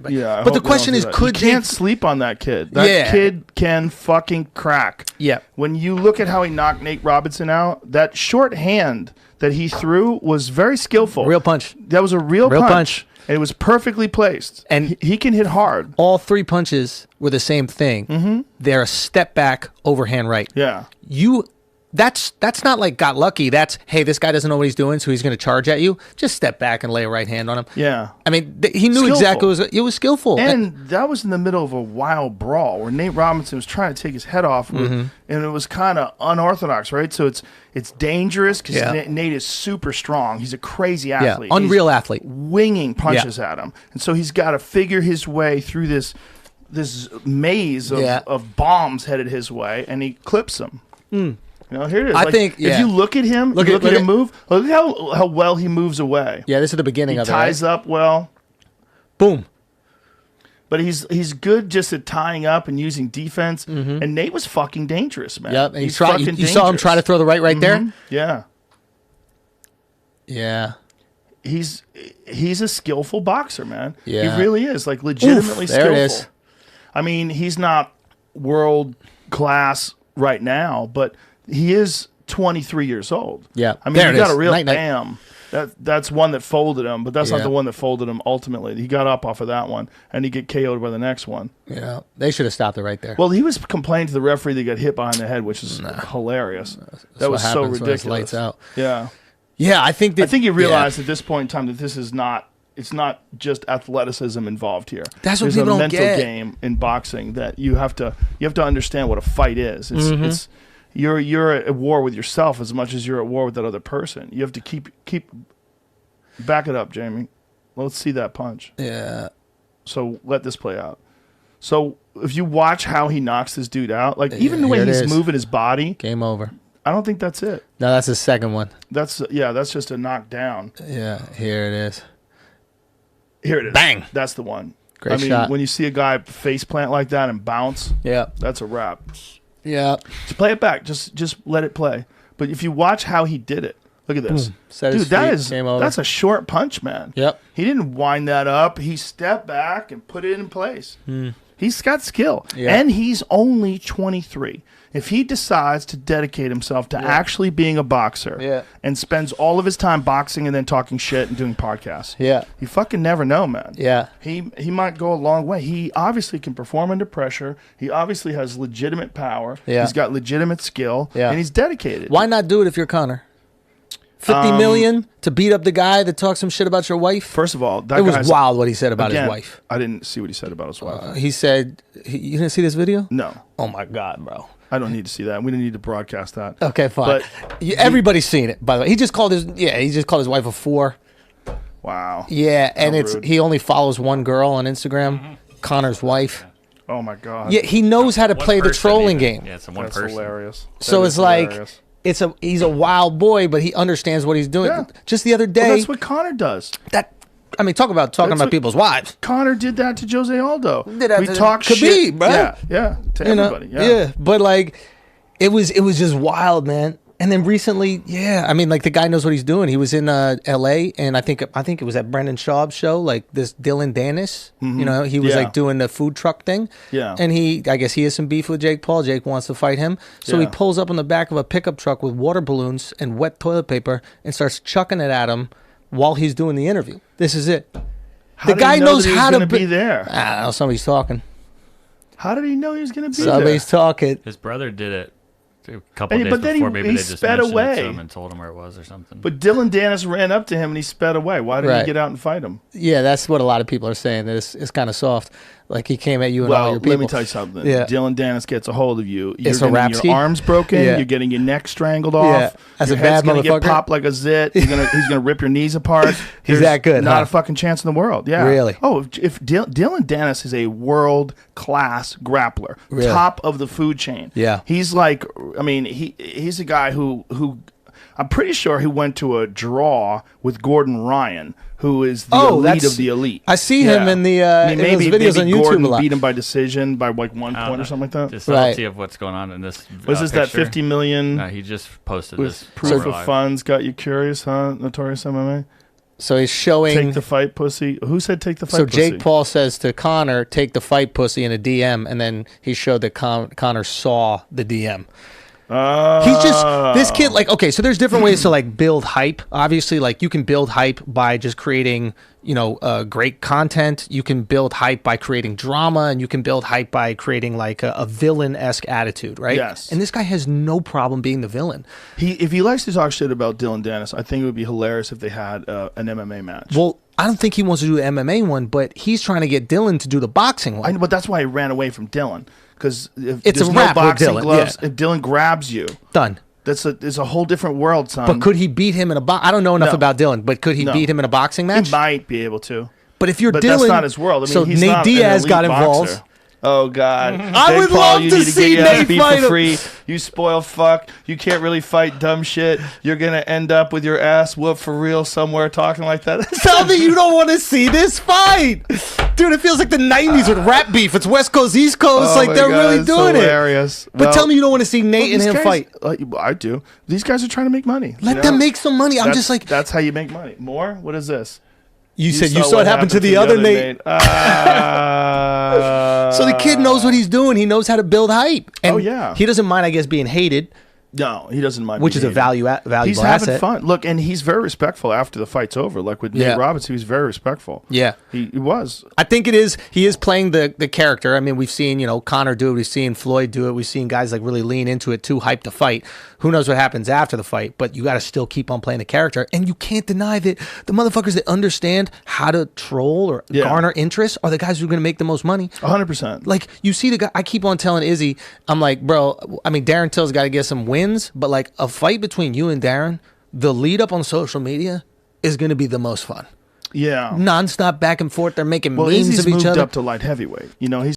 sorry. But Yeah, but the question is, could you can't sleep on that kid. That kid can fucking crack. Yeah. When you look at how he knocked Nate Robinson out, that short hand that he threw was very skillful. Real punch. That was a real punch. And it was perfectly placed. And he can hit hard. All 3 punches were the same thing. Mm-hmm. They're a step back, overhand right. Yeah. That's not like got lucky. That's, hey, this guy doesn't know what he's doing, so he's going to charge at you. Just step back and lay a right hand on him. Yeah. I mean, he knew exactly it was skillful. And that was in the middle of a wild brawl where Nate Robinson was trying to take his head off, and it was kind of unorthodox, right? So it's dangerous because Nate is super strong. He's a crazy athlete. Yeah, unreal athlete. Winging punches at him. And so he's got to figure his way through this maze of bombs headed his way, and he clips him. You know, here it is. I think if you look at him, look at him move. Look at how well he moves away. Yeah, this is the beginning of it. He ties up well. Boom. But he's good just at tying up and using defense. And Nate was fucking dangerous, man. Yep. And you saw him try to throw the right there. Yeah. Yeah. He's a skillful boxer, man. Yeah. He really is, like legitimately skillful. There it is. I mean, he's not world class right now, but he is 23 years old. Yeah. I mean, he got a real night. damn. That's one that folded him, but that's not the one that folded him ultimately. He got up off of that one, and he get KO'd by the next one. Yeah. They should have stopped it right there. Well, he was complaining to the referee that he got hit behind the head, which is hilarious. That was so ridiculous. Lights out. Yeah. Yeah, I think he realized at this point in time that this is not. It's not just athleticism involved here. That's what There's people a don't mental get. game in boxing that you have to understand what a fight is. It's you're at war with yourself as much as you're at war with that other person. You have to keep back it up, Jamie. Let's see that punch. Yeah. So let this play out. So if you watch how he knocks this dude out, like even the way he's moving his body, game over. I don't think that's it. No, that's the second one. That's just a knockdown. Yeah, here it is. Here it is. Bang. That's the one. Great shot. When you see a guy face plant like that and bounce, that's a wrap. Yeah. Just play it back. Just let it play. But if you watch how he did it, look at this. Dude, that's a short punch, man. Yep. He didn't wind that up. He stepped back and put it in place. He's got skill. Yeah. And he's only 23. If he decides to dedicate himself to actually being a boxer and spends all of his time boxing and then talking shit and doing podcasts, you fucking never know, man. Yeah. He might go a long way. He obviously can perform under pressure. He obviously has legitimate power. Yeah. He's got legitimate skill. Yeah. And he's dedicated. Why not do it if you're Conor? 50 million to beat up the guy that talks some shit about your wife? First of all, it was wild what he said about his wife. I didn't see what he said about his wife. He said, you didn't see this video? No. Oh my God, bro. I don't need to see that. We don't need to broadcast that. Okay, fine. But everybody's seen it, by the way. He just called his wife a 4. Wow. Yeah, and he only follows one girl on Instagram, Conor's wife. Oh my God. Yeah, he knows how to play the trolling game. Yeah, it's a one That's person. hilarious. So it's hilarious. Like he's a wild boy, but he understands what he's doing. Yeah. Just the other day, that's what Conor does. Talking about people's wives. Conor did that to Jose Aldo. We talk shit, Khabib, bro. Yeah, to everybody. Yeah, but like, it was just wild, man. And then recently, like the guy knows what he's doing. He was in L.A. and I think it was at Brendan Schaub's show, like this Dylan Dennis. You know, he was like doing the food truck thing. Yeah, and I guess he has some beef with Jake Paul. Jake wants to fight him, so he pulls up on the back of a pickup truck with water balloons and wet toilet paper and starts chucking it at him while he's doing the interview. This is it. The guy knows how to be there. I don't know. Somebody's talking. How did he know he was going to be Somebody's talking. His brother did it a couple days before. Maybe they just sped mentioned away it to him and told him where it was or something. But Dylan Dennis ran up to him and he sped away. Why didn't he get out and fight him? Yeah, that's what a lot of people are saying. That it's kind of soft. Like he came at you and all your people. Let me tell you something. Yeah. Dylan Dennis gets a hold of you. You're it's getting your arms broken. Yeah. You're getting your neck strangled off. Yeah. That's your a bad head's gonna motherfucker. Get popped like a zit. He's gonna rip your knees apart. He's that good. Not a fucking chance in the world. Yeah. Really? Oh, if Dylan Dennis is a world class grappler, top of the food chain. Yeah. He's like, I mean, he's a guy who I'm pretty sure he went to a draw with Gordon Ryan, who is the elite of the elite. I see him in the maybe videos on YouTube Gordon a lot. beat him by decision by like 1 point or something like that. The subtlety of what's going on in this. Was this that 50 million? No, he just posted with this proof of funds. Got you curious, huh? Notorious MMA. So he's showing. Take the fight, pussy. Who said take the fight, pussy? So Jake Paul says to Conor, take the fight, pussy, in a DM. And then he showed that Conor saw the DM. He's just this kid. Like, okay, so there's different ways to like build hype. Obviously, like you can build hype by just creating, great content. You can build hype by creating drama, and you can build hype by creating like a villain-esque attitude, right? Yes. And this guy has no problem being the villain. If he likes to talk shit about Dylan Dennis, I think it would be hilarious if they had an MMA match. Well, I don't think he wants to do the MMA one, but he's trying to get Dylan to do the boxing one. But that's why he ran away from Dylan. Because if it's there's a no wrap boxing with Dylan, gloves, if Dylan grabs you, done. It's a whole different world, son. But could he beat him in a I don't know enough about Dylan, but could he beat him in a boxing match? He might be able to. But if you're Dylan, that's not his world. I mean, so he's Nate not Diaz an got elite involved. boxer. Oh God! I would love to see Nate fight him. Free. You spoil fuck. You can't really fight dumb shit. You're gonna end up with your ass whooped for real somewhere talking like that. Tell me you don't want to see this fight, dude. It feels like the '90s with rap beef. It's West Coast, East Coast. Like they're really doing hilarious. it. But tell me you don't want to see Nate and him fight. I do. These guys are trying to make money. Let them make some money. I'm just like, that's how you make money. More? What is this? You said you saw what happened to the other Nate. So the kid knows what he's doing. He knows how to build hype. And he doesn't mind, I guess, being hated. No, he doesn't mind. Which is a valuable asset. He's having fun. Look, and he's very respectful after the fight's over. Like with Nate Roberts, he was very respectful. Yeah. He was. I think he is playing the character. I mean, we've seen, Conor do it. We've seen Floyd do it. We've seen guys like really lean into it to hype the fight. Who knows what happens after the fight, but you got to still keep on playing the character. And you can't deny that the motherfuckers that understand how to troll or garner interest are the guys who are going to make the most money. 100%. Like, you see the guy, I keep on telling Izzy, I'm like, bro, I mean, Darren Till's got to get some wins, but like a fight between you and Darren, the lead up on social media is going to be the most fun. Yeah. Nonstop back and forth. They're making memes Izzy's of each moved other. Up to light heavyweight. He's